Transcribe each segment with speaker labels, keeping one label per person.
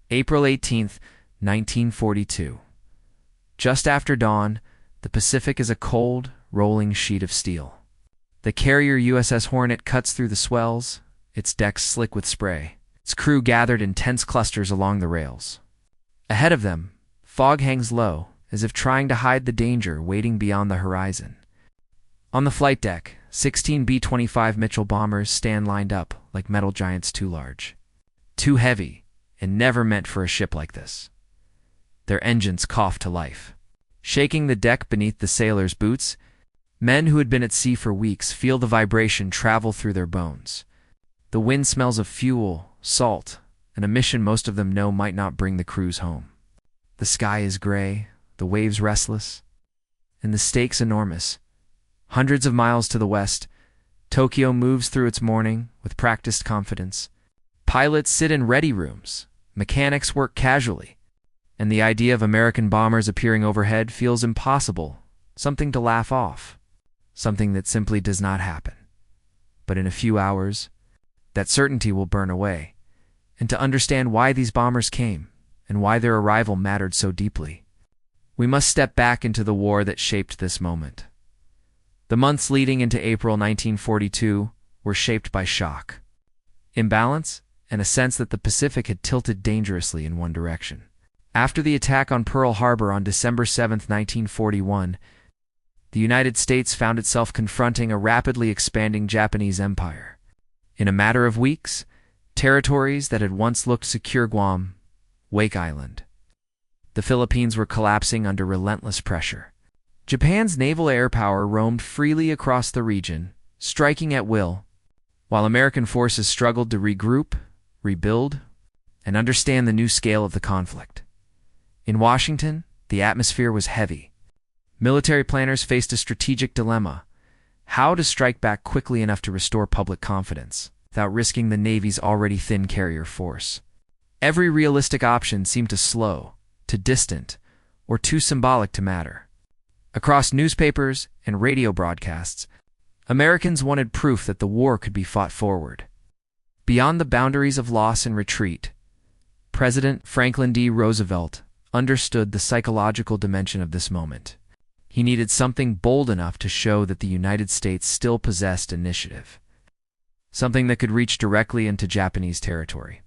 Speaker 1: April 18, 1942. Just after dawn, the Pacific is a cold, rolling sheet of steel. The carrier USS Hornet cuts through the swells, its decks slick with spray, its crew gathered in tense clusters along the rails. Ahead of them, fog hangs low, as if trying to hide the danger waiting beyond the horizon. On the flight deck, 16 B-25 Mitchell bombers stand lined up like metal giants too large, too heavy, and never meant for a ship like this. Their engines cough to life. Shaking the deck beneath the sailors' boots, men who had been at sea for weeks feel the vibration travel through their bones. The wind smells of fuel, salt, and a mission most of them know might not bring the crews home. The sky is gray, the waves restless, and the stakes enormous. Hundreds of miles to the west, Tokyo moves through its morning with practiced confidence. Pilots sit in ready rooms, mechanics work casually, and the idea of American bombers appearing overhead feels impossible, something to laugh off, something that simply does not happen. But in a few hours, that certainty will burn away, and to understand why these bombers came and why their arrival mattered so deeply, we must step back into the war that shaped this moment. The months leading into April 1942 were shaped by shock, imbalance, and a sense that the Pacific had tilted dangerously in one direction. After the attack on Pearl Harbor on December 7, 1941, the United States found itself confronting a rapidly expanding Japanese empire. In a matter of weeks, territories that had once looked secure, Guam, Wake Island, the Philippines, were collapsing under relentless pressure. Japan's naval air power roamed freely across the region, striking at will, while American forces struggled to regroup, rebuild, and understand the new scale of the conflict. In Washington, the atmosphere was heavy. Military planners faced a strategic dilemma: how to strike back quickly enough to restore public confidence without risking the Navy's already thin carrier force. Every realistic option seemed too slow, too distant, or too symbolic to matter. Across newspapers and radio broadcasts, Americans wanted proof that the war could be fought forward, beyond the boundaries of loss and retreat. President Franklin D. Roosevelt understood the psychological dimension of this moment. He needed something bold enough to show that the United States still possessed initiative, something that could reach directly into Japanese territory.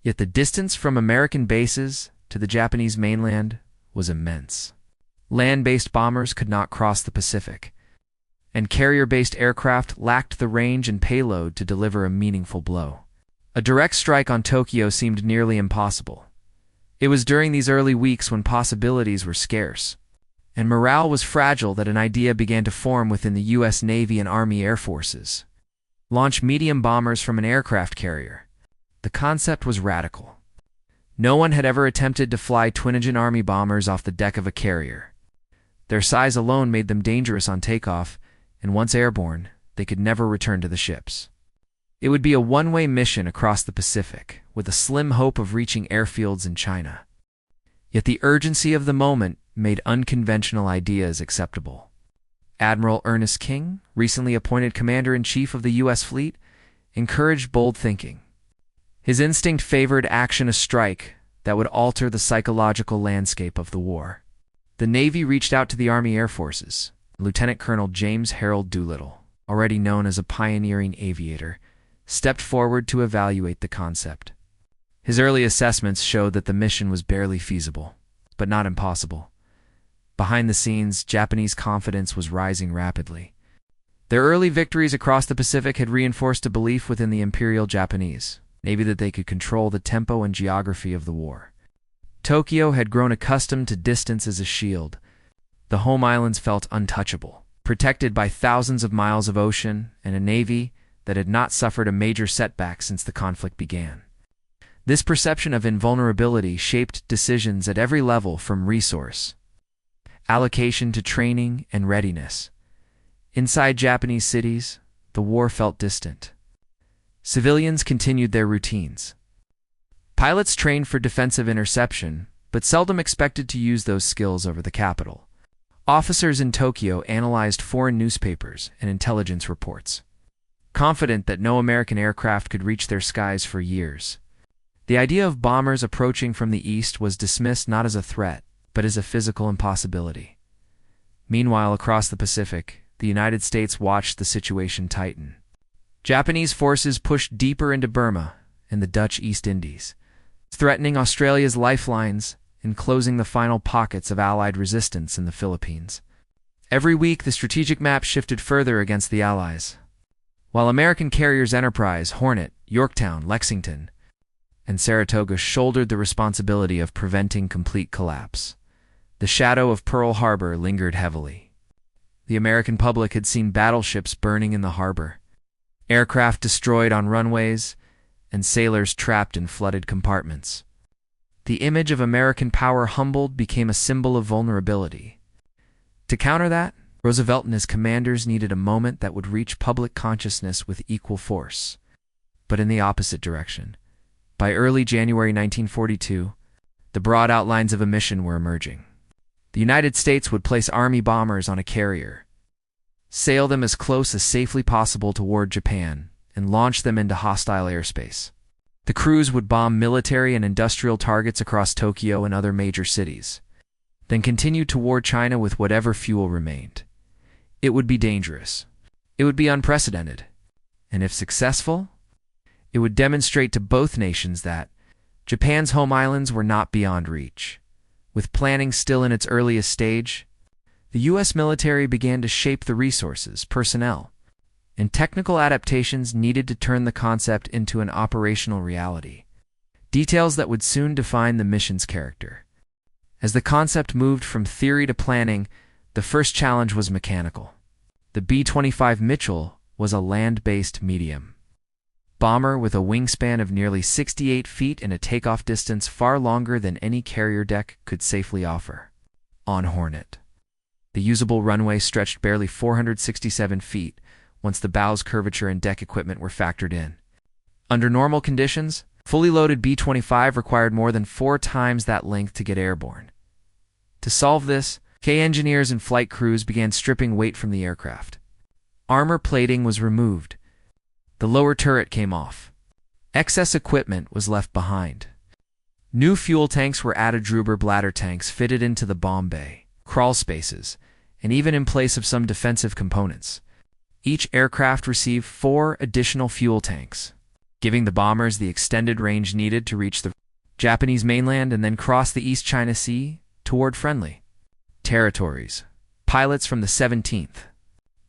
Speaker 1: Yet the distance from American bases to the Japanese mainland was immense. Land-based bombers could not cross the Pacific, and carrier-based aircraft lacked the range and payload to deliver a meaningful blow. A direct strike on Tokyo seemed nearly impossible. It was during these early weeks when possibilities were scarce, and morale was fragile, that an idea began to form within the U.S. Navy and Army Air Forces. Launch medium bombers from an aircraft carrier. The concept was radical. No one had ever attempted to fly twin-engine Army bombers off the deck of a carrier. Their size alone made them dangerous on takeoff, and once airborne, they could never return to the ships. It would be a one-way mission across the Pacific, with a slim hope of reaching airfields in China. Yet the urgency of the moment made unconventional ideas acceptable. Admiral Ernest King, recently appointed Commander-in-Chief of the U.S. Fleet, encouraged bold thinking. His instinct favored action, a strike that would alter the psychological landscape of the war. The Navy reached out to the Army Air Forces. Lieutenant Colonel James Harold Doolittle, already known as a pioneering aviator, stepped forward to evaluate the concept. His early assessments showed that the mission was barely feasible, but not impossible. Behind the scenes, Japanese confidence was rising rapidly. Their early victories across the Pacific had reinforced a belief within the Imperial Japanese Navy that they could control the tempo and geography of the war. Tokyo had grown accustomed to distance as a shield. The home islands felt untouchable, protected by thousands of miles of ocean and a navy that had not suffered a major setback since the conflict began. This perception of invulnerability shaped decisions at every level, from resource allocation to training and readiness. Inside Japanese cities, the war felt distant. Civilians continued their routines. Pilots trained for defensive interception, but seldom expected to use those skills over the capital. Officers in Tokyo analyzed foreign newspapers and intelligence reports, confident that no American aircraft could reach their skies for years. The The idea of bombers approaching from the east was dismissed not as a threat, but as a physical impossibility. Meanwhile, across the Pacific, the United States watched the situation tighten. Japanese forces pushed deeper into Burma and the Dutch East Indies, threatening Australia's lifelines and closing the final pockets of Allied resistance in the Philippines. Every week, the strategic map shifted further against the Allies. While American carriers Enterprise, Hornet, Yorktown, Lexington, and Saratoga shouldered the responsibility of preventing complete collapse, the shadow of Pearl Harbor lingered heavily. The American public had seen battleships burning in the harbor, aircraft destroyed on runways, and sailors trapped in flooded compartments. The image of American power humbled became a symbol of vulnerability. To counter that, Roosevelt and his commanders needed a moment that would reach public consciousness with equal force, but in the opposite direction. By early January 1942, the broad outlines of a mission were emerging. The United States would place Army bombers on a carrier, sail them as close as safely possible toward Japan, and launch them into hostile airspace. The crews would bomb military and industrial targets across Tokyo and other major cities, then continue toward China with whatever fuel remained. It would be dangerous. It would be unprecedented. And if successful, it would demonstrate to both nations that Japan's home islands were not beyond reach. With planning still in its earliest stage, the U.S. military began to shape the resources, personnel, and technical adaptations needed to turn the concept into an operational reality, details that would soon define the mission's character. As the concept moved from theory to planning, the first challenge was mechanical. The B-25 Mitchell was a land-based medium bomber with a wingspan of nearly 68 feet and a takeoff distance far longer than any carrier deck could safely offer. On Hornet, the usable runway stretched barely 467 feet once the bow's curvature and deck equipment were factored in. Under normal conditions, fully loaded B-25 required more than 4 times that length to get airborne. To solve this, K engineers and flight crews began stripping weight from the aircraft. Armor plating was removed. The lower turret came off. Excess equipment was left behind. New fuel tanks were added, Druber bladder tanks fitted into the bomb bay, crawl spaces, and even in place of some defensive components. Each aircraft received 4 additional fuel tanks, giving the bombers the extended range needed to reach the Japanese mainland and then cross the East China Sea toward friendly territories. Pilots from the 17th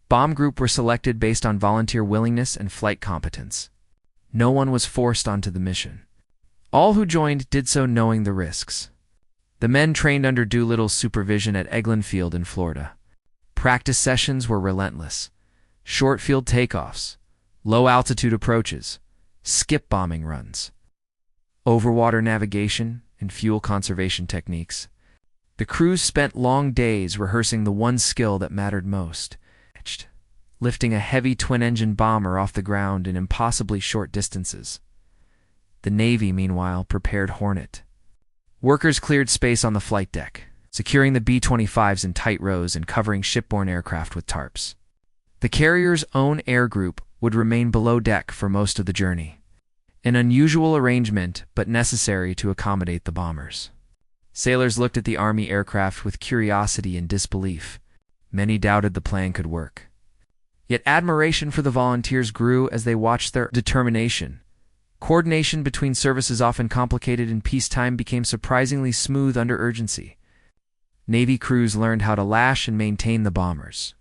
Speaker 1: Bomb Group were selected based on volunteer willingness and flight competence. No one was forced onto the mission. All who joined did so knowing the risks. The men trained under Doolittle's supervision at Eglin Field in Florida. Practice sessions were relentless. Short field takeoffs, low-altitude approaches, skip bombing runs, overwater navigation, and fuel conservation techniques. The crews spent long days rehearsing the one skill that mattered most, lifting a heavy twin-engine bomber off the ground in impossibly short distances. The Navy, meanwhile, prepared Hornet. Workers cleared space on the flight deck, securing the B-25s in tight rows and covering shipborne aircraft with tarps. The carrier's own air group would remain below deck for most of the journey, an unusual arrangement but necessary to accommodate the bombers. Sailors looked at the Army aircraft with curiosity and disbelief. Many doubted the plan could work. Yet admiration for the volunteers grew as they watched their determination. Coordination between services, often complicated in peacetime, became surprisingly smooth under urgency. Navy crews learned how to lash and maintain the bombers.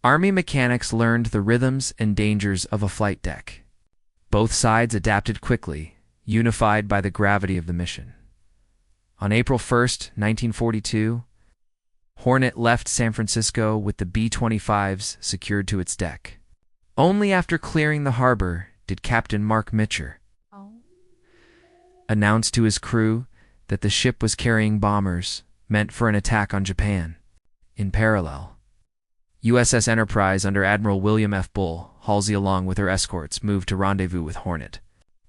Speaker 1: Army mechanics learned the rhythms and dangers of a flight deck. Both sides adapted quickly, unified by the gravity of the mission. On April 1, 1942, Hornet left San Francisco with the B-25s secured to its deck. Only after clearing the harbor did Captain Mark Mitcher announce to his crew that the ship was carrying bombers meant for an attack on Japan. In parallel, USS Enterprise under Admiral William F. Bull Halsey, along with her escorts, moved to rendezvous with Hornet.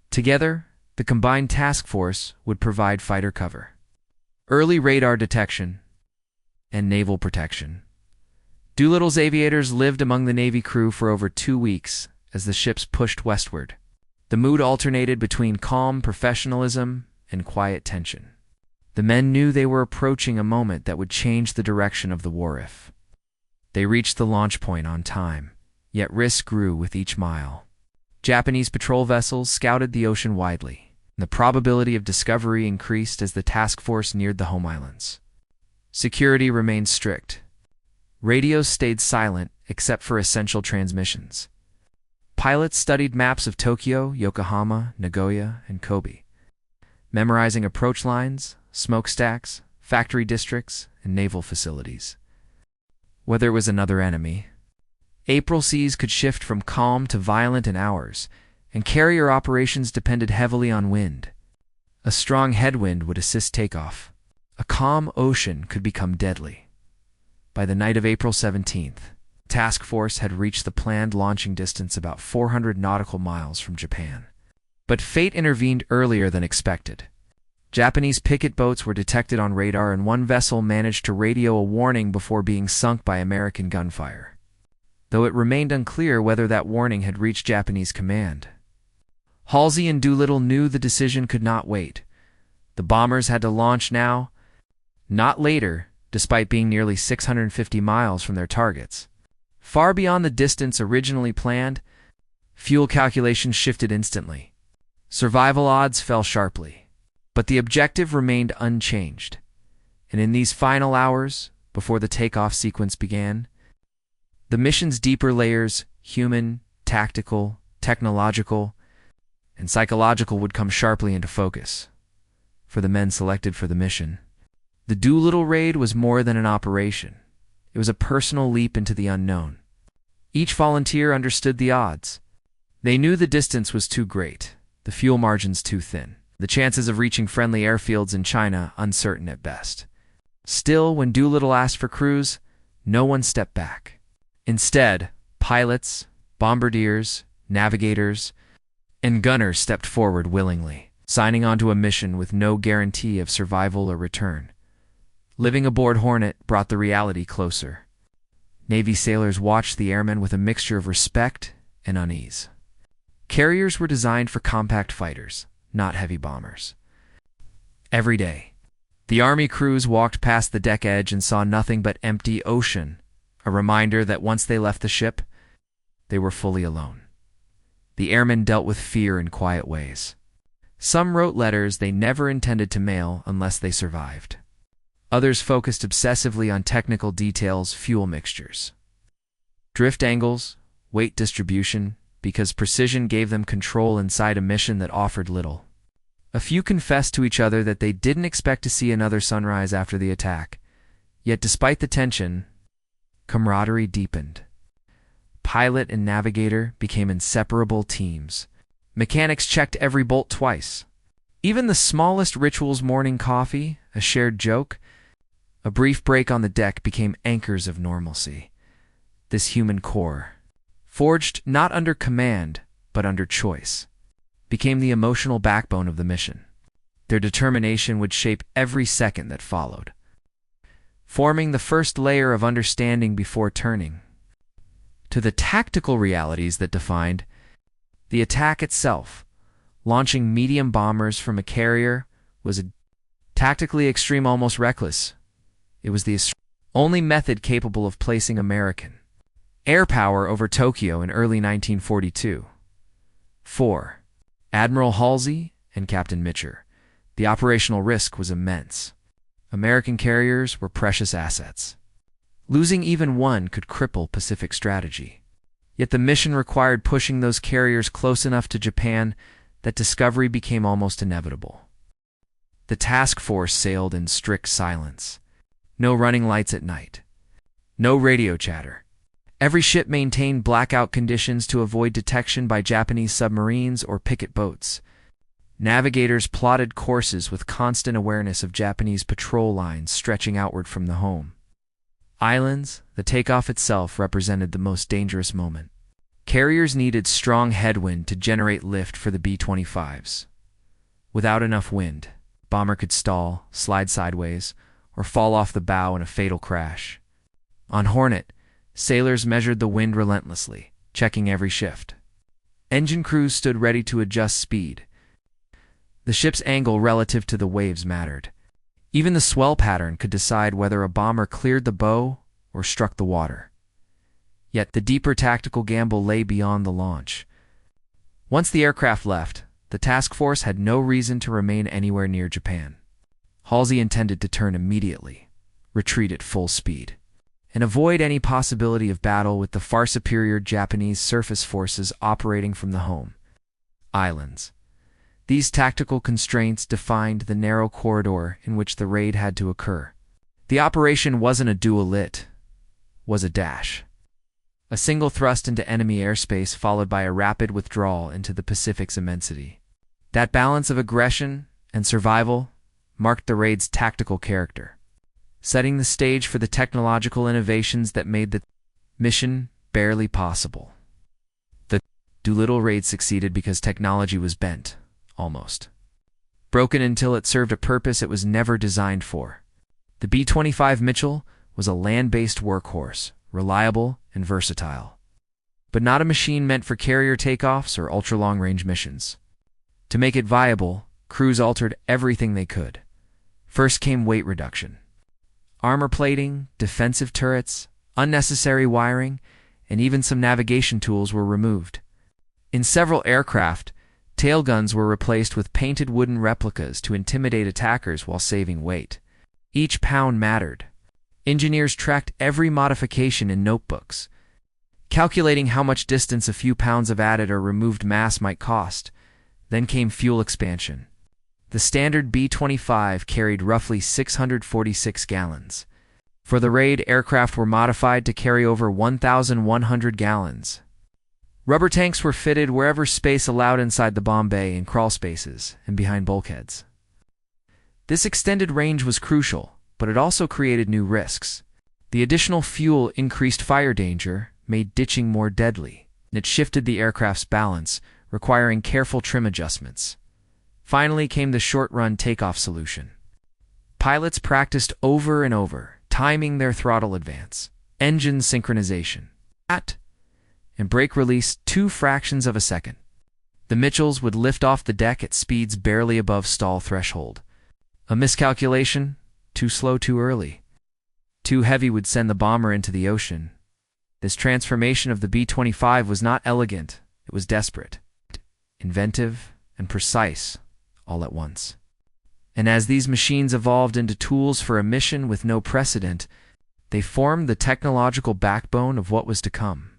Speaker 1: Together, the combined task force would provide fighter cover, early radar detection, and naval protection. Doolittle's aviators lived among the Navy crew for over 2 weeks as the ships pushed westward. The mood alternated between calm professionalism and quiet tension. The men knew they were approaching a moment that would change the direction of the war if. They reached the launch point on time, yet risk grew with each mile. Japanese patrol vessels scouted the ocean widely, and the probability of discovery increased as the task force neared the home islands. Security remained strict. Radios stayed silent except for essential transmissions. Pilots studied maps of Tokyo, Yokohama, Nagoya, and Kobe, memorizing approach lines, smokestacks, factory districts, and naval facilities. Whether it was another enemy, April seas could shift from calm to violent in hours, and carrier operations depended heavily on wind. A strong headwind would assist takeoff. A calm ocean could become deadly. By the night of April 17th, the task force had reached the planned launching distance about 400 nautical miles from Japan. But fate intervened earlier than expected. Japanese picket boats were detected on radar, and one vessel managed to radio a warning before being sunk by American gunfire, though it remained unclear whether that warning had reached Japanese command. Halsey and Doolittle knew the decision could not wait. The bombers had to launch now, not later, despite being nearly 650 miles from their targets. Far beyond the distance originally planned, fuel calculations shifted instantly. Survival odds fell sharply, but the objective remained unchanged. And in these final hours, before the takeoff sequence began, the mission's deeper layers, human, tactical, technological, and psychological, would come sharply into focus. For the men selected for the mission, the Doolittle Raid was more than an operation. It was a personal leap into the unknown. Each volunteer understood the odds. They knew the distance was too great, the fuel margins too thin, the chances of reaching friendly airfields in China uncertain at best. Still, when Doolittle asked for crews, no one stepped back. Instead, pilots, bombardiers, navigators, and gunners stepped forward willingly, signing on to a mission with no guarantee of survival or return. Living aboard Hornet brought the reality closer. Navy sailors watched the airmen with a mixture of respect and unease. Carriers were designed for compact fighters, not heavy bombers. Every day, the Army crews walked past the deck edge and saw nothing but empty ocean, a reminder that once they left the ship, they were fully alone. The airmen dealt with fear in quiet ways. Some wrote letters they never intended to mail unless they survived. Others focused obsessively on technical details, fuel mixtures, drift angles, weight distribution, because precision gave them control inside a mission that offered little. A few confessed to each other that they didn't expect to see another sunrise after the attack. Yet despite the tension, camaraderie deepened. Pilot and navigator became inseparable teams. Mechanics checked every bolt twice. Even the smallest rituals, morning coffee, a shared joke, a brief break on the deck, became anchors of normalcy. This human core, forged not under command but under choice, became the emotional backbone of the mission. Their determination would shape every second that followed, forming the first layer of understanding before turning to the tactical realities that defined the attack itself. Launching medium bombers from a carrier was a tactically extreme, almost reckless. It was the only method capable of placing American air power over Tokyo in early 1942. 4. Admiral Halsey and Captain Mitcher. The operational risk was immense. American carriers were precious assets. Losing even one could cripple Pacific strategy. Yet the mission required pushing those carriers close enough to Japan that discovery became almost inevitable. The task force sailed in strict silence. No running lights at night. No radio chatter. Every ship maintained blackout conditions to avoid detection by Japanese submarines or picket boats. Navigators plotted courses with constant awareness of Japanese patrol lines stretching outward from the home islands. The takeoff itself represented the most dangerous moment. Carriers needed strong headwind to generate lift for the B-25s. Without enough wind, bomber could stall, slide sideways, or fall off the bow in a fatal crash. On Hornet, sailors measured the wind relentlessly, checking every shift. Engine crews stood ready to adjust speed. The ship's angle relative to the waves mattered. Even the swell pattern could decide whether a bomber cleared the bow or struck the water. Yet the deeper tactical gamble lay beyond the launch. Once the aircraft left, the task force had no reason to remain anywhere near Japan. Halsey intended to turn immediately, retreat at full speed, and avoid any possibility of battle with the far superior Japanese surface forces operating from the home islands. These tactical constraints defined the narrow corridor in which the raid had to occur. The operation wasn't a duel, it was a dash. A single thrust into enemy airspace followed by a rapid withdrawal into the Pacific's immensity. That balance of aggression and survival marked the raid's tactical character, setting the stage for the technological innovations that made the mission barely possible. The Doolittle Raid succeeded because technology was bent, almost broken until it served a purpose it was never designed for. The B-25 Mitchell was a land-based workhorse, reliable and versatile, but not a machine meant for carrier takeoffs or ultra-long-range missions. To make it viable, crews altered everything they could. First came weight reduction. Armor plating, defensive turrets, unnecessary wiring, and even some navigation tools were removed. In several aircraft, tailguns were replaced with painted wooden replicas to intimidate attackers while saving weight. Each pound mattered. Engineers tracked every modification in notebooks, calculating how much distance a few pounds of added or removed mass might cost. Then came fuel expansion. The standard B-25 carried roughly 646 gallons. For the raid, aircraft were modified to carry over 1,100 gallons. Rubber tanks were fitted wherever space allowed inside the bomb bay, in crawl spaces, and behind bulkheads. This extended range was crucial, but it also created new risks. The additional fuel increased fire danger, made ditching more deadly, and it shifted the aircraft's balance, requiring careful trim adjustments. Finally came the short-run takeoff solution. Pilots practiced over and over, timing their throttle advance, engine synchronization, and brake release 2 fractions of a second. The Mitchells would lift off the deck at speeds barely above stall threshold. A miscalculation, too slow too early. Too heavy would send the bomber into the ocean. This transformation of the B-25 was not elegant, it was desperate, inventive, and precise, all at once. And as these machines evolved into tools for a mission with no precedent, they formed the technological backbone of what was to come.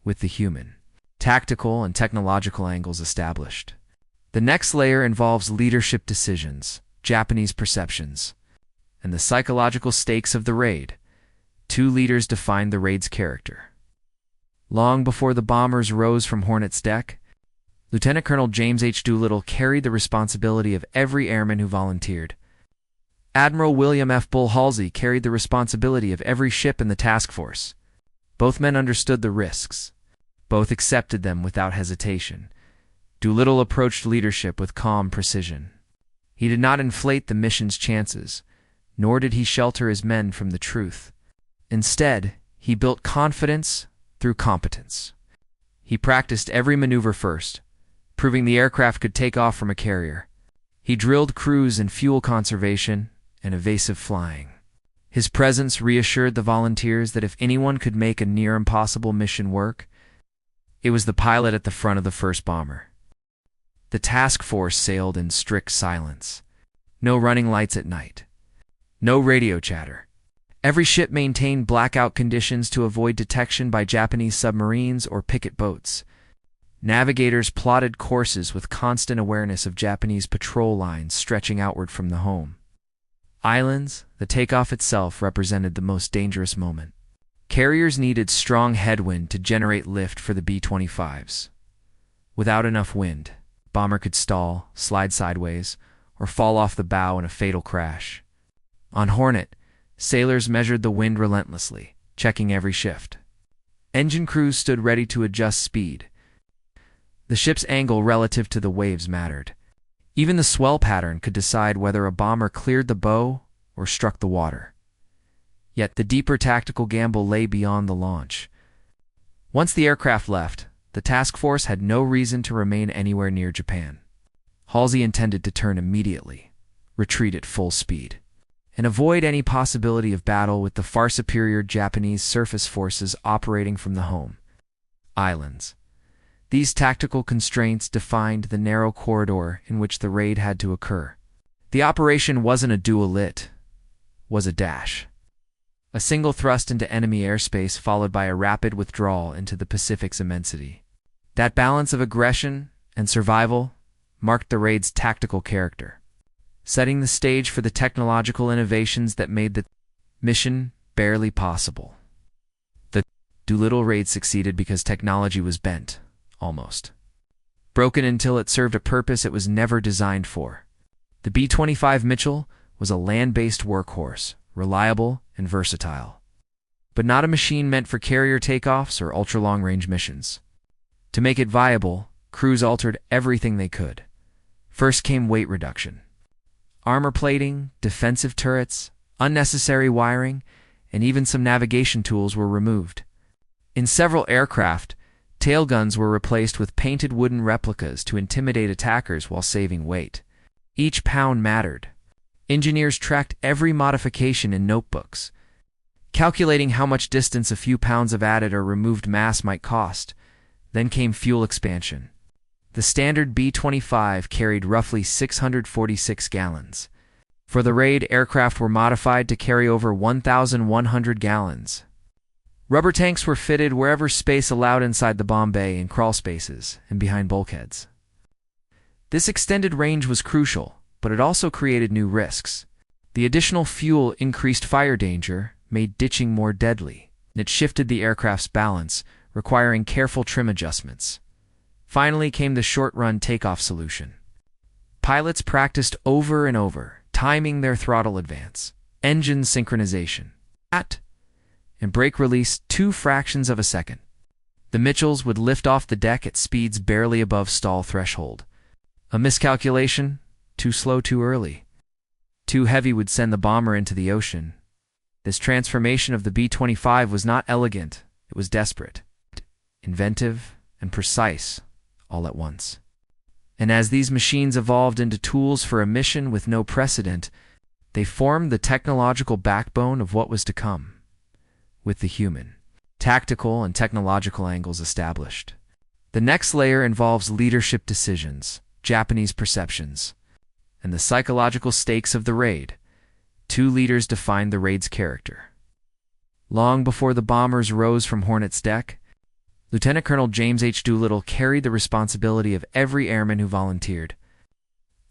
Speaker 1: With the human, tactical, and technological angles established, the next layer involves leadership decisions, Japanese perceptions, and the psychological stakes of the raid. 2 leaders defined the raid's character. Long before the bombers rose from Hornet's deck, Lieutenant Colonel James H. Doolittle carried the responsibility of every airman who volunteered. Admiral William F. Bull Halsey carried the responsibility of every ship in the task force. Both men understood the risks. Both accepted them without hesitation. Doolittle approached leadership with calm precision. He did not inflate the mission's chances, nor did he shelter his men from the truth. Instead, he built confidence through competence. He practiced every maneuver first, proving the aircraft could take off from a carrier. He drilled crews in fuel conservation and evasive flying. His presence reassured the volunteers that if anyone could make a near-impossible mission work, it was the pilot at the front of the first bomber. The task force sailed in strict silence. No running lights at night. No radio chatter. Every ship maintained blackout conditions to avoid detection by Japanese submarines or picket boats. Navigators plotted courses with constant awareness of Japanese patrol lines stretching outward from the home islands. The takeoff itself represented the most dangerous moment. Carriers needed strong headwind to generate lift for the B-25s. Without enough wind, bomber could stall, slide sideways, or fall off the bow in a fatal crash. On Hornet, sailors measured the wind relentlessly, checking every shift. Engine crews stood ready to adjust speed. The ship's angle relative to the waves mattered. Even the swell pattern could decide whether a bomber cleared the bow or struck the water. Yet the deeper tactical gamble lay beyond the launch. Once the aircraft left, the task force had no reason to remain anywhere near Japan. Halsey intended to turn immediately, retreat at full speed, and avoid any possibility of battle with the far superior Japanese surface forces operating from the home islands. These tactical constraints defined the narrow corridor in which the raid had to occur. The operation wasn't a duel, it was a dash. A single thrust into enemy airspace followed by a rapid withdrawal into the Pacific's immensity. That balance of aggression and survival marked the raid's tactical character, setting the stage for the technological innovations that made the mission barely possible. The Doolittle Raid succeeded because technology was bent, almost broken until it served a purpose it was never designed for. The B-25 Mitchell was a land-based workhorse, reliable and versatile, but not a machine meant for carrier takeoffs or ultra-long-range missions. To make it viable, crews altered everything they could. First came weight reduction. Armor plating, defensive turrets, unnecessary wiring, and even some navigation tools were removed. In several aircraft, tailguns were replaced with painted wooden replicas to intimidate attackers while saving weight. Each pound mattered. Engineers tracked every modification in notebooks, calculating how much distance a few pounds of added or removed mass might cost. Then came fuel expansion. The standard B-25 carried roughly 646 gallons. For the raid, aircraft were modified to carry over 1,100 gallons. Rubber tanks were fitted wherever space allowed inside the bomb bay, in crawl spaces, and behind bulkheads. This extended range was crucial, but it also created new risks. The additional fuel increased fire danger, made ditching more deadly, and it shifted the aircraft's balance, requiring careful trim adjustments. Finally came the short-run takeoff solution. Pilots practiced over and over, timing their throttle advance, engine synchronization, and brake release 2 fractions of a second. The Mitchells would lift off the deck at speeds barely above stall threshold. A miscalculation, too slow too early. Too heavy would send the bomber into the ocean. This transformation of the B-25 was not elegant, it was desperate, inventive, and precise, all at once. And as these machines evolved into tools for a mission with no precedent, they formed the technological backbone of what was to come. With the human, tactical, and technological angles established, the next layer involves leadership decisions, Japanese perceptions, and the psychological stakes of the raid. 2 leaders defined the raid's character. Long before the bombers rose from Hornet's deck, Lieutenant Colonel James H. Doolittle carried the responsibility of every airman who volunteered.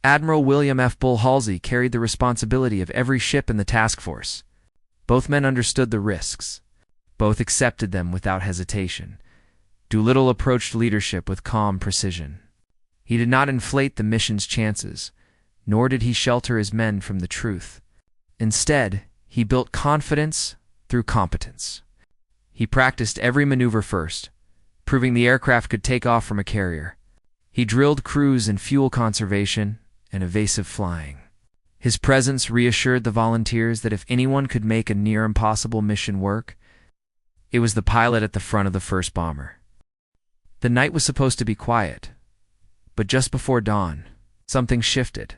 Speaker 1: Admiral William F. Bull Halsey carried the responsibility of every ship in the task force. Both men understood the risks. Both accepted them without hesitation. Doolittle approached leadership with calm precision. He did not inflate the mission's chances, nor did he shelter his men from the truth. Instead, he built confidence through competence. He practiced every maneuver first, proving the aircraft could take off from a carrier. He drilled crews in fuel conservation and evasive flying. His presence reassured the volunteers that if anyone could make a near-impossible mission work, it was the pilot at the front of the first bomber. The night was supposed to be quiet, but just before dawn, something shifted.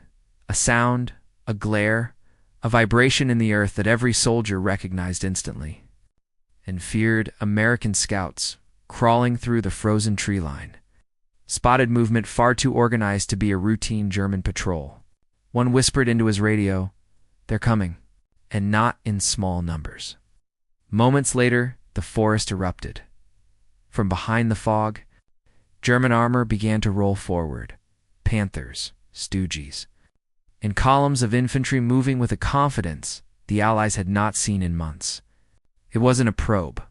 Speaker 1: A sound, a glare, a vibration in the earth that every soldier recognized instantly, and feared American scouts crawling through the frozen tree line. Spotted movement far too organized to be a routine German patrol. One whispered into his radio, "They're coming," and not in small numbers. Moments later, the forest erupted. From behind the fog, German armor began to roll forward. Panthers, Stooges, and columns of infantry moving with a confidence the Allies had not seen in months. It wasn't a probe.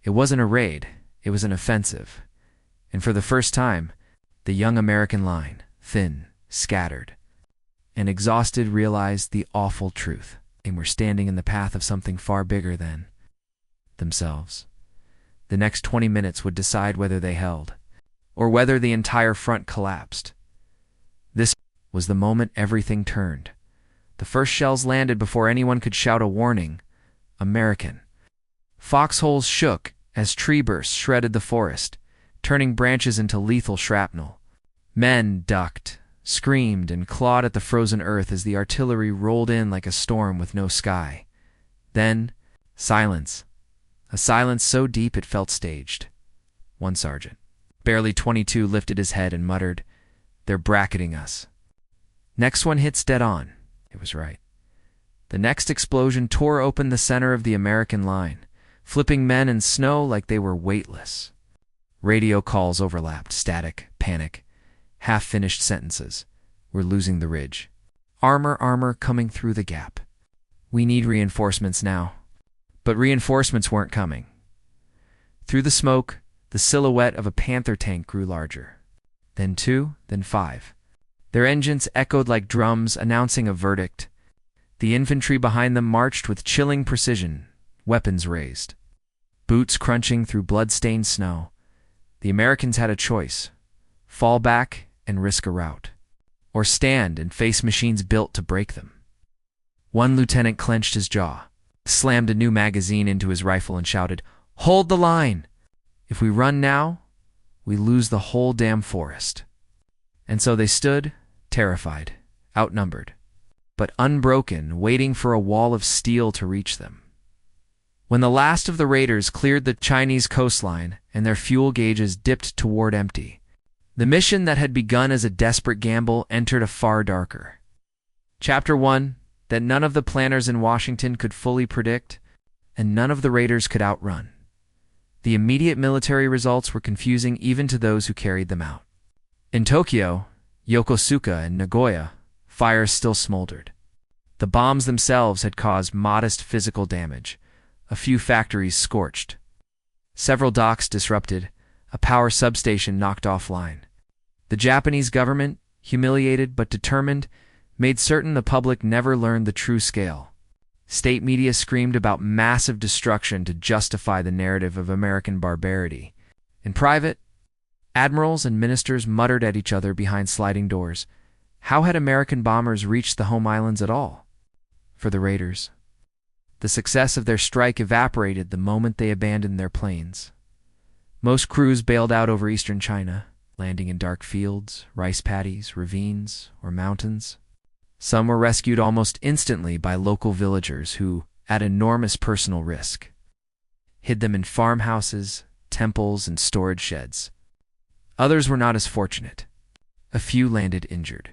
Speaker 1: It wasn't a raid. It was an offensive. And for the first time, the young American line, thin, scattered, and exhausted, realized the awful truth. They were standing in the path of something far bigger than themselves. The next 20 minutes would decide whether they held, or whether the entire front collapsed. This was the moment everything turned. The first shells landed before anyone could shout a warning. American. Foxholes shook as tree bursts shredded the forest. turning branches into lethal shrapnel. Men ducked, screamed, and clawed at the frozen earth as the artillery rolled in like a storm with no sky. Then, silence. A silence so deep it felt staged. One sergeant, barely 22, lifted his head and muttered, "They're bracketing us." Next one hits dead on. It was right. The next explosion tore open the center of the American line, flipping men and snow like they were weightless. Radio calls overlapped, static, panic, half-finished sentences. "We're losing the ridge. Armor coming through the gap. We need reinforcements now." But reinforcements weren't coming. Through the smoke, the silhouette of a Panther tank grew larger. Then 2, then 5. Their engines echoed like drums announcing a verdict. The infantry behind them marched with chilling precision, weapons raised. Boots crunching through blood-stained snow. The Americans had a choice: fall back and risk a rout, or stand and face machines built to break them. One lieutenant clenched his jaw, slammed a new magazine into his rifle, and shouted, "Hold the line! If we run now, we lose the whole damn forest." And so they stood, terrified, outnumbered, but unbroken, waiting for a wall of steel to reach them. When the last of the raiders cleared the Chinese coastline and their fuel gauges dipped toward empty, the mission that had begun as a desperate gamble entered a far darker Chapter 1 that none of the planners in Washington could fully predict, and none of the raiders could outrun. The immediate military results were confusing even to those who carried them out. In Tokyo, Yokosuka, and Nagoya, fires still smoldered. The bombs themselves had caused modest physical damage, a few factories scorched, several docks disrupted, a power substation knocked offline. The Japanese government, humiliated but determined, made certain the public never learned the true scale. State media screamed about massive destruction to justify the narrative of American barbarity. In private, admirals and ministers muttered at each other behind sliding doors. How had American bombers reached the home islands at all? For the raiders, the success of their strike evaporated the moment they abandoned their planes. Most crews bailed out over eastern China, landing in dark fields, rice paddies, ravines, or mountains. Some were rescued almost instantly by local villagers who, at enormous personal risk, hid them in farmhouses, temples, and storage sheds. Others were not as fortunate. A few landed injured.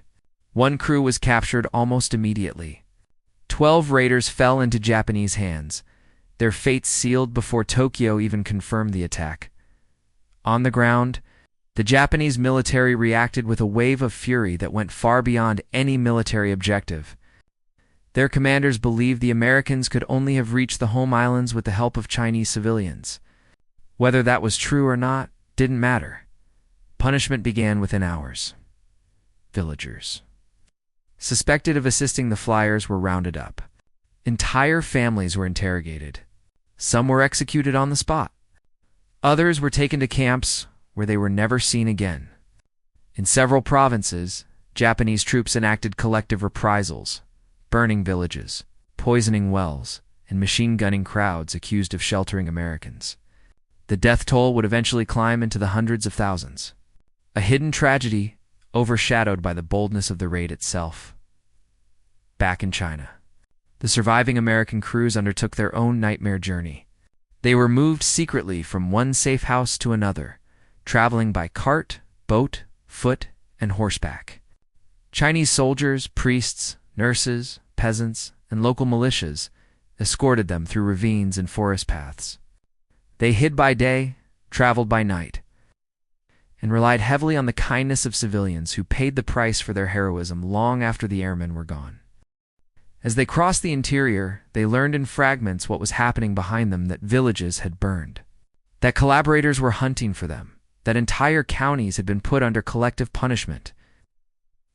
Speaker 1: One crew was captured almost immediately. 12 raiders fell into Japanese hands, their fates sealed before Tokyo even confirmed the attack. On the ground, the Japanese military reacted with a wave of fury that went far beyond any military objective. Their commanders believed the Americans could only have reached the home islands with the help of Chinese civilians. Whether that was true or not didn't matter. Punishment began within hours. Villagers, suspected of assisting the flyers, were rounded up. Entire families were interrogated. Some were executed on the spot. Others were taken to camps where they were never seen again. In several provinces, Japanese troops enacted collective reprisals, burning villages, poisoning wells, and machine-gunning crowds accused of sheltering Americans. The death toll would eventually climb into the hundreds of thousands. A hidden tragedy overshadowed by the boldness of the raid itself. Back in China, the surviving American crews undertook their own nightmare journey. They were moved secretly from one safe house to another, traveling by cart, boat, foot, and horseback. Chinese soldiers, priests, nurses, peasants, and local militias escorted them through ravines and forest paths. They hid by day, traveled by night, and relied heavily on the kindness of civilians who paid the price for their heroism long after the airmen were gone. As they crossed the interior, they learned in fragments what was happening behind them: that villages had burned, that collaborators were hunting for them, that entire counties had been put under collective punishment.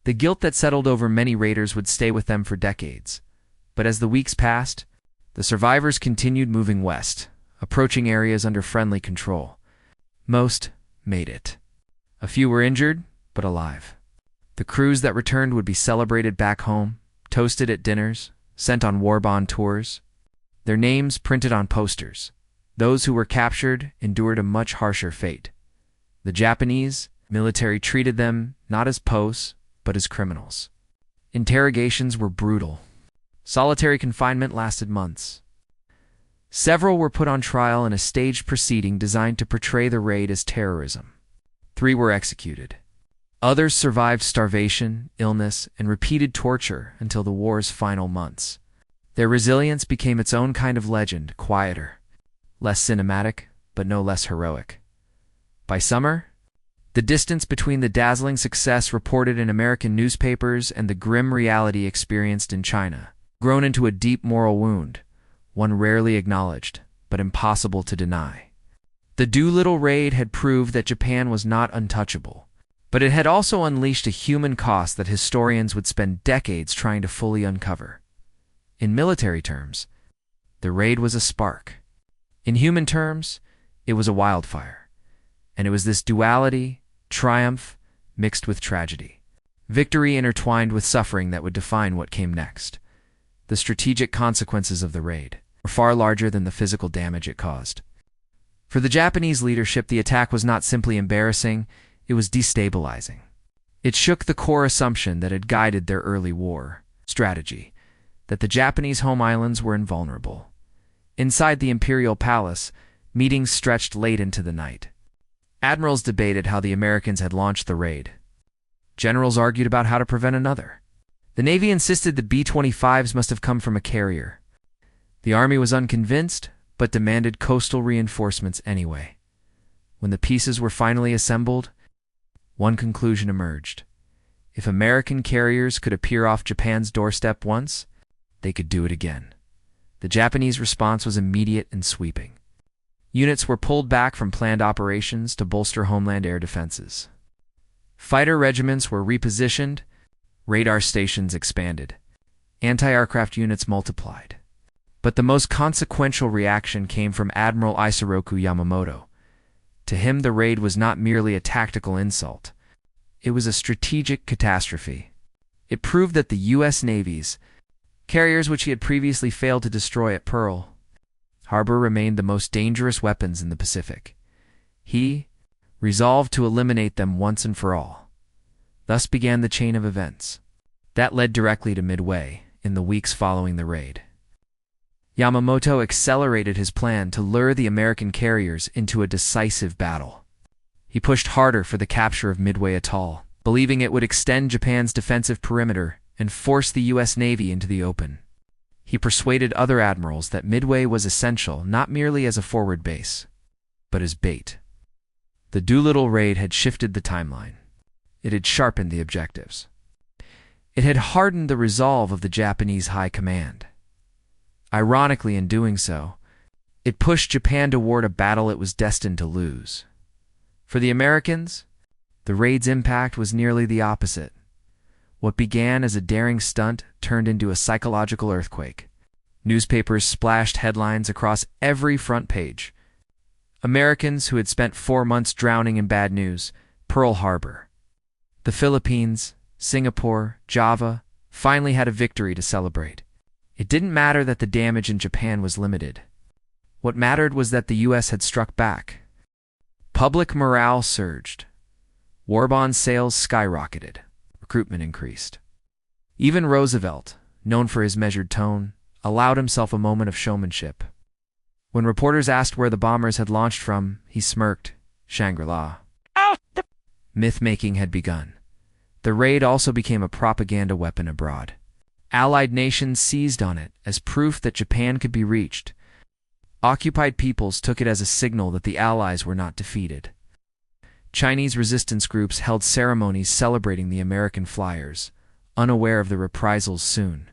Speaker 1: The guilt that settled over many raiders would stay with them for decades. But as the weeks passed, the survivors continued moving west, approaching areas under friendly control. Most made it. A few were injured, but alive. The crews that returned would be celebrated back home, toasted at dinners, sent on war bond tours, their names printed on posters. Those who were captured endured a much harsher fate. The Japanese military treated them not as posts, but as criminals. Interrogations were brutal. Solitary confinement lasted months. Several were put on trial in a staged proceeding designed to portray the raid as terrorism. 3 were executed. Others survived starvation, illness, and repeated torture until the war's final months. Their resilience became its own kind of legend, quieter, less cinematic, but no less heroic. By summer, the distance between the dazzling success reported in American newspapers and the grim reality experienced in China grown into a deep moral wound, one rarely acknowledged, but impossible to deny. The Doolittle Raid had proved that Japan was not untouchable, but it had also unleashed a human cost that historians would spend decades trying to fully uncover. In military terms, the raid was a spark. In human terms, it was a wildfire. And it was this duality, triumph, mixed with tragedy, victory intertwined with suffering that would define what came next. The strategic consequences of the raid were far larger than the physical damage it caused. For the Japanese leadership, the attack was not simply embarrassing, it was destabilizing. It shook the core assumption that had guided their early war strategy, that the Japanese home islands were invulnerable. Inside the imperial palace, meetings stretched late into the night. Admirals debated how the Americans had launched the raid. Generals argued about how to prevent another. The Navy insisted the B-25s must have come from a carrier. The Army was unconvinced, but demanded coastal reinforcements anyway. When the pieces were finally assembled, one conclusion emerged. If American carriers could appear off Japan's doorstep once, they could do it again. The Japanese response was immediate and sweeping. Units were pulled back from planned operations to bolster homeland air defenses. Fighter regiments were repositioned, radar stations expanded, anti-aircraft units multiplied. But the most consequential reaction came from Admiral Isoroku Yamamoto. To him, the raid was not merely a tactical insult. It was a strategic catastrophe. It proved that the U.S. Navy's carriers, which he had previously failed to destroy at Pearl Harbor, remained the most dangerous weapons in the Pacific. He resolved to eliminate them once and for all. Thus began the chain of events that led directly to Midway in the weeks following the raid. Yamamoto accelerated his plan to lure the American carriers into a decisive battle. He pushed harder for the capture of Midway Atoll, believing it would extend Japan's defensive perimeter and force the U.S. Navy into the open. He persuaded other admirals that Midway was essential not merely as a forward base, but as bait. The Doolittle Raid had shifted the timeline. It had sharpened the objectives. It had hardened the resolve of the Japanese high command. Ironically, in doing so, it pushed Japan toward a battle it was destined to lose. For the Americans, the raid's impact was nearly the opposite. What began as a daring stunt turned into a psychological earthquake. Newspapers splashed headlines across every front page. Americans who had spent 4 months drowning in bad news, Pearl Harbor. The Philippines, Singapore, Java finally had a victory to celebrate. It didn't matter that the damage in Japan was limited. What mattered was that the U.S. had struck back. Public morale surged. War bond sales skyrocketed. Recruitment increased. Even Roosevelt, known for his measured tone, allowed himself a moment of showmanship. When reporters asked where the bombers had launched from, he smirked. Shangri-La. Myth-making had begun. The raid also became a propaganda weapon abroad. Allied nations seized on it as proof that Japan could be reached. Occupied peoples took it as a signal that the Allies were not defeated. Chinese resistance groups held ceremonies celebrating the American flyers, unaware of the reprisals soon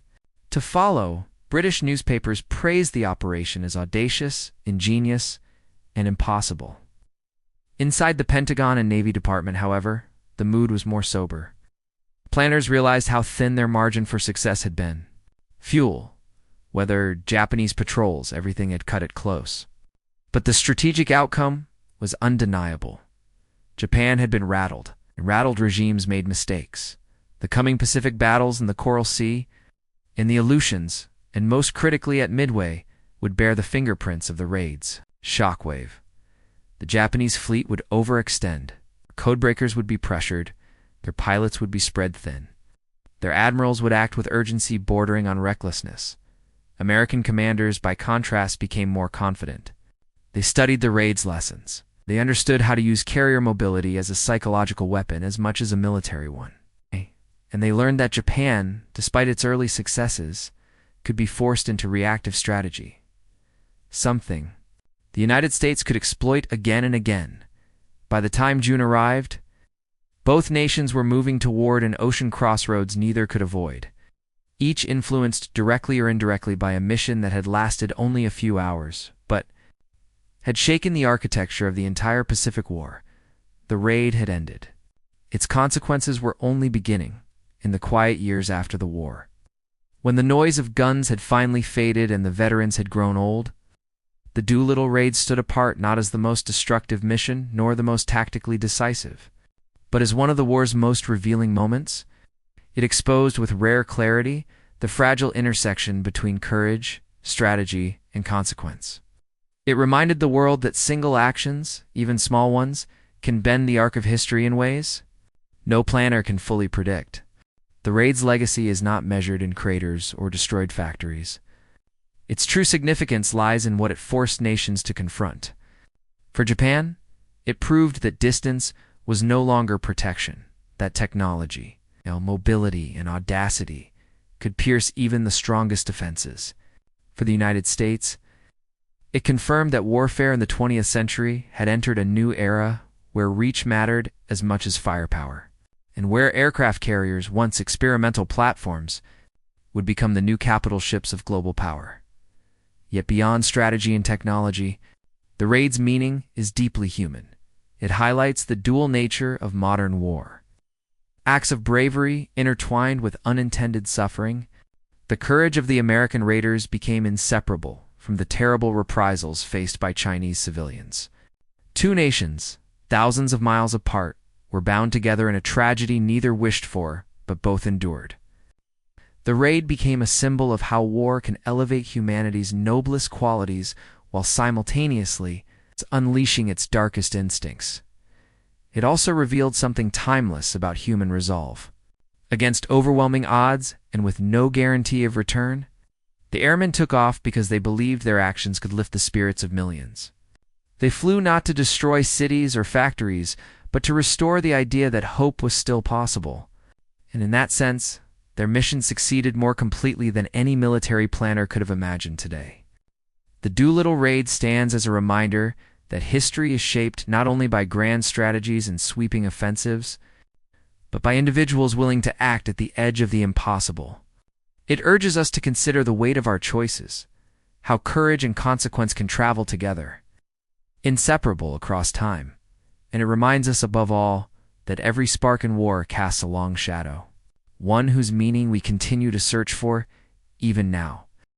Speaker 1: to follow. British newspapers praised the operation as audacious, ingenious, and impossible. Inside the Pentagon and Navy Department, however, the mood was more sober. Planners realized how thin their margin for success had been. Fuel, weather, Japanese patrols, everything had cut it close. But the strategic outcome was undeniable. Japan had been rattled, and rattled regimes made mistakes. The coming Pacific battles in the Coral Sea, in the Aleutians, and most critically at Midway, would bear the fingerprints of the raid's shockwave. The Japanese fleet would overextend, Codebreakers would be pressured, their pilots would be spread thin. Their admirals would act with urgency bordering on recklessness. American commanders, by contrast, became more confident. They studied the raid's lessons. They understood how to use carrier mobility as a psychological weapon as much as a military one. And they learned that Japan, despite its early successes, could be forced into reactive strategy. Something the United States could exploit again and again. By the time June arrived, both nations were moving toward an ocean crossroads neither could avoid, each influenced directly or indirectly by a mission that had lasted only a few hours, but had shaken the architecture of the entire Pacific War. The raid had ended. Its consequences were only beginning in the quiet years after the war. When the noise of guns had finally faded and the veterans had grown old, the Doolittle Raid stood apart not as the most destructive mission nor the most tactically decisive, but as one of the war's most revealing moments. It exposed with rare clarity the fragile intersection between courage, strategy, and consequence. It reminded the world that single actions, even small ones, can bend the arc of history in ways no planner can fully predict. The raid's legacy is not measured in craters or destroyed factories. Its true significance lies in what it forced nations to confront. For Japan, it proved that distance was no longer protection, that technology, mobility, and audacity could pierce even the strongest defenses. For the United States, it confirmed that warfare in the 20th century had entered a new era where reach mattered as much as firepower, and where aircraft carriers, once experimental platforms, would become the new capital ships of global power. Yet beyond strategy and technology, the raid's meaning is deeply human. It highlights the dual nature of modern war. Acts of bravery intertwined with unintended suffering, the courage of the American raiders became inseparable from the terrible reprisals faced by Chinese civilians. Two nations, thousands of miles apart, were bound together in a tragedy neither wished for, but both endured. The raid became a symbol of how war can elevate humanity's noblest qualities while simultaneously unleashing its darkest instincts. It also revealed something timeless about human resolve. Against overwhelming odds and with no guarantee of return, the airmen took off because they believed their actions could lift the spirits of millions. They flew not to destroy cities or factories, but to restore the idea that hope was still possible. And in that sense, their mission succeeded more completely than any military planner could have imagined today. The Doolittle Raid stands as a reminder that history is shaped not only by grand strategies and sweeping offensives, but by individuals willing to act at the edge of the impossible. It urges us to consider the weight of our choices, how courage and consequence can travel together, inseparable across time. And it reminds us above all that every spark in war casts a long shadow, one whose meaning we continue to search for even now.